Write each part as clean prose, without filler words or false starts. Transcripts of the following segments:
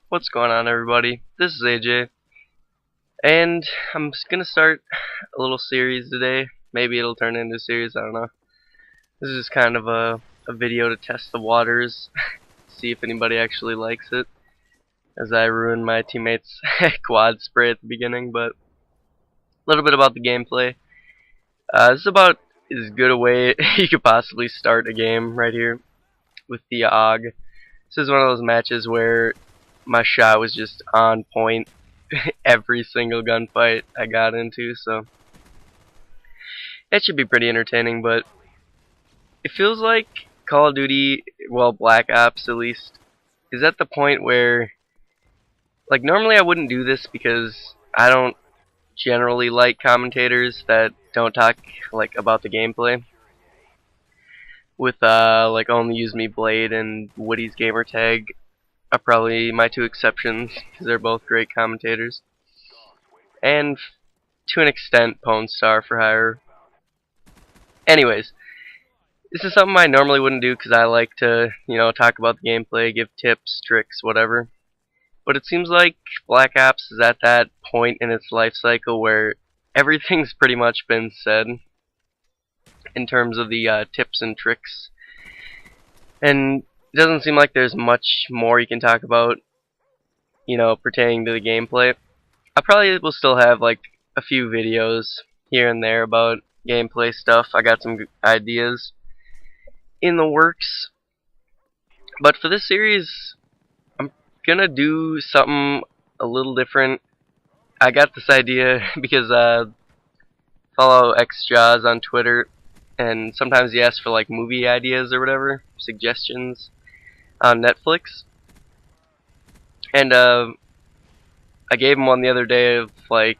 What's going on, everybody? This is AJ, and I'm just gonna start a little series today. Maybe it'll turn into a series, I don't know. This is just kind of a video to test the waters, see if anybody actually likes it, as I ruined my teammate's quad spray at the beginning, but a little bit about the gameplay. This is about as good a way you could possibly start a game right here with the AUG. This is one of those matches where my shot was just on point every single gunfight I got into, so it should be pretty entertaining. But it feels like Call of Duty, well, Black Ops at least, is at the point where, like, normally I wouldn't do this because I don't generally like commentators that don't talk like about the gameplay. With like Only Use Me Blade and Woody's Gamertag are probably my two exceptions because they're both great commentators. And to an extent, Pwn Star for Hire. Anyways, this is something I normally wouldn't do because I like to, talk about the gameplay, give tips, tricks, whatever. But it seems like Black Ops is at that point in its life cycle where everything's pretty much been said in terms of the tips and tricks. And it doesn't seem like there's much more you can talk about, pertaining to the gameplay. I probably will still have like a few videos here and there about gameplay stuff. I got some ideas in the works. But for this series, I'm gonna do something a little different. I got this idea because follow XJaws on Twitter, and sometimes he asks for like movie ideas or whatever, suggestions on Netflix. And I gave him one the other day of like,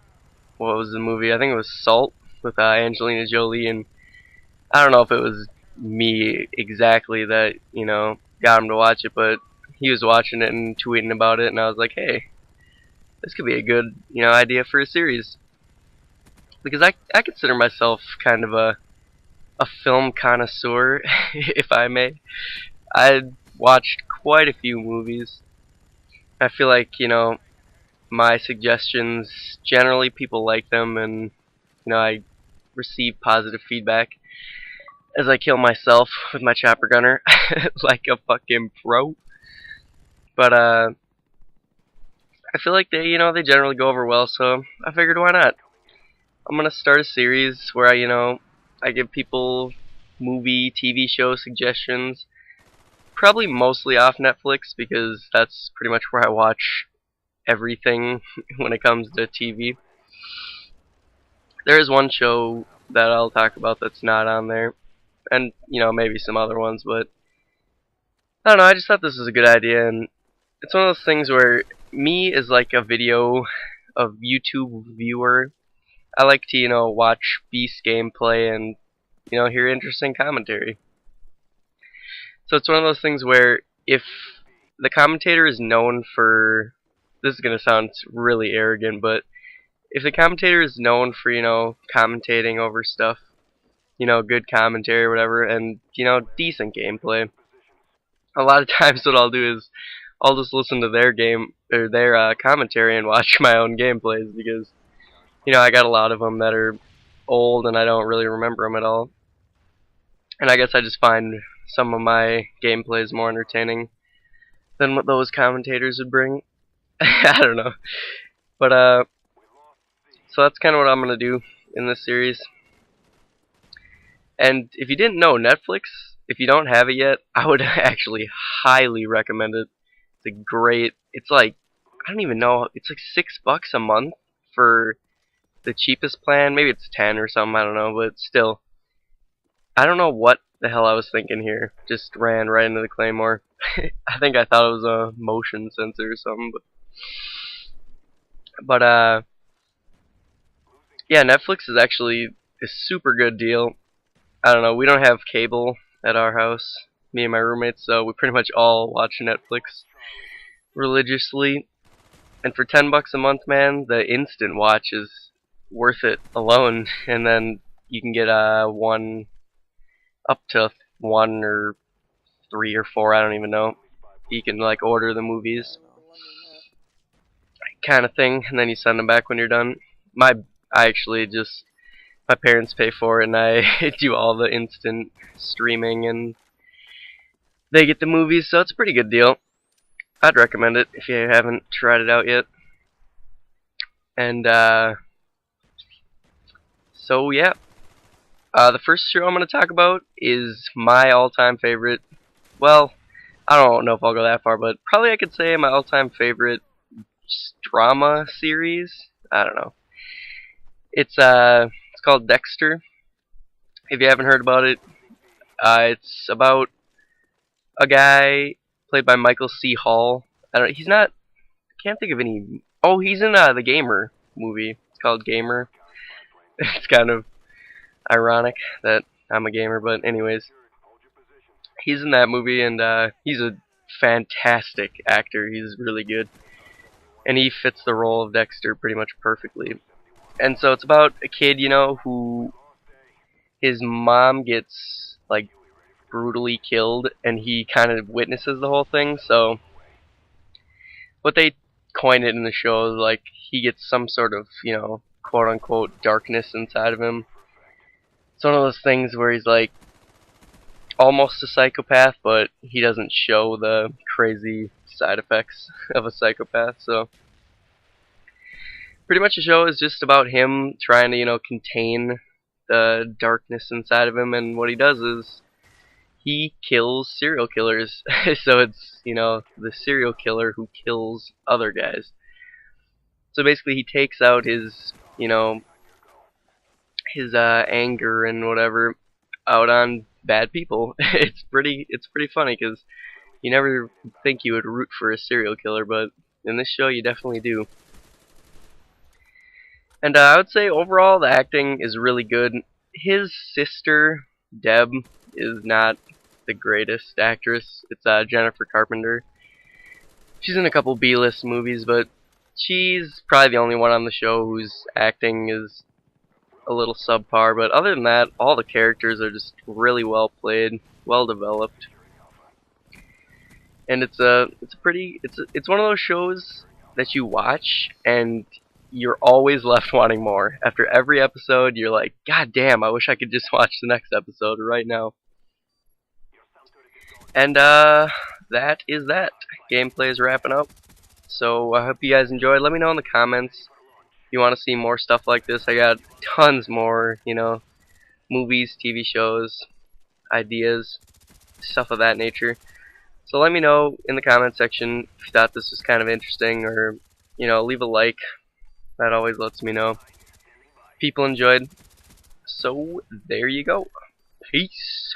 what was the movie? I think it was Salt with Angelina Jolie, and I don't know if it was me exactly that got him to watch it, but he was watching it and tweeting about it, and I was like, hey, this could be a good idea for a series, because I consider myself kind of a film connoisseur, if I may. I watched quite a few movies. I feel like my suggestions, generally people like them, and I receive positive feedback as I kill myself with my chopper gunner like a fucking pro. But I feel like they generally go over well, so I figured why not. I'm gonna start a series where I give people movie, TV show suggestions, probably mostly off Netflix because that's pretty much where I watch everything when it comes to TV. There is one show that I'll talk about that's not on there, and maybe some other ones, but I don't know, I just thought this was a good idea, and it's one of those things where me as like a YouTube viewer, I like to watch beast gameplay and hear interesting commentary. So it's one of those things where if the commentator is known for, this is gonna sound really arrogant, but if the commentator is known for commentating over stuff, good commentary or whatever, and decent gameplay, a lot of times what I'll do is I'll just listen to their game or their commentary and watch my own gameplays, because I got a lot of them that are old and I don't really remember them at all, and I guess I just find some of my gameplays more entertaining than what those commentators would bring. I don't know, but so that's kind of what I'm gonna do in this series. And if you didn't know, Netflix, if you don't have it yet, I would actually highly recommend it. It's a great, it's like, I don't even know, it's like $6 a month for the cheapest plan. Maybe it's 10 or something, I don't know, but still, I don't know what the hell I was thinking here. Just ran right into the Claymore. I think I thought it was a motion sensor or something, but yeah, Netflix is actually a super good deal. I don't know, we don't have cable at our house, me and my roommates, so we pretty much all watch Netflix religiously. And for $10 a month, man, the instant watch is worth it alone. And then you can get one up to 1 or 3 or 4, I don't even know. You can like order the movies. kind of thing, and then you send them back when you're done. My I actually just my parents pay for it, and I do all the instant streaming, and they get the movies, so it's a pretty good deal. I'd recommend it if you haven't tried it out yet. And so yeah, the first show I'm going to talk about is my all-time favorite. Well, I don't know if I'll go that far, but probably I could say my all-time favorite drama series. I don't know. It's called Dexter. If you haven't heard about it, it's about a guy played by Michael C. Hall. I don't. He's not. I can't think of any. Oh, he's in the Gamer movie. It's called Gamer. It's kind of ironic that I'm a gamer, but anyways, he's in that movie, and he's a fantastic actor. He's really good, and he fits the role of Dexter pretty much perfectly. And so it's about a kid, you know, who his mom gets like brutally killed, and he kind of witnesses the whole thing. So what they coin it in the show is like he gets some sort of, you know, quote unquote darkness inside of him. It's one of those things where he's like almost a psychopath, but he doesn't show the crazy side effects of a psychopath. So pretty much the show is just about him trying to, you know, contain the darkness inside of him, and what he does is he kills serial killers. So it's, you know, the serial killer who kills other guys. So basically he takes out his, you know, his anger and whatever out on bad people. It's pretty funny because you never think you would root for a serial killer, but in this show you definitely do. And I would say overall the acting is really good. His sister Deb is not the greatest actress. It's Jennifer Carpenter. She's in a couple B-list movies, but she's probably the only one on the show whose acting is a little subpar. But other than that, all the characters are just really well played, well developed, and it's one of those shows that you watch and you're always left wanting more. After every episode, you're like, God damn, I wish I could just watch the next episode right now. And that is that. Gameplay is wrapping up. So I hope you guys enjoyed. Let me know in the comments if you want to see more stuff like this. I got tons more, you know, movies, TV shows, ideas, stuff of that nature. So let me know in the comment section if you thought this was kind of interesting, or, you know, leave a like. That always lets me know people enjoyed. So there you go. Peace.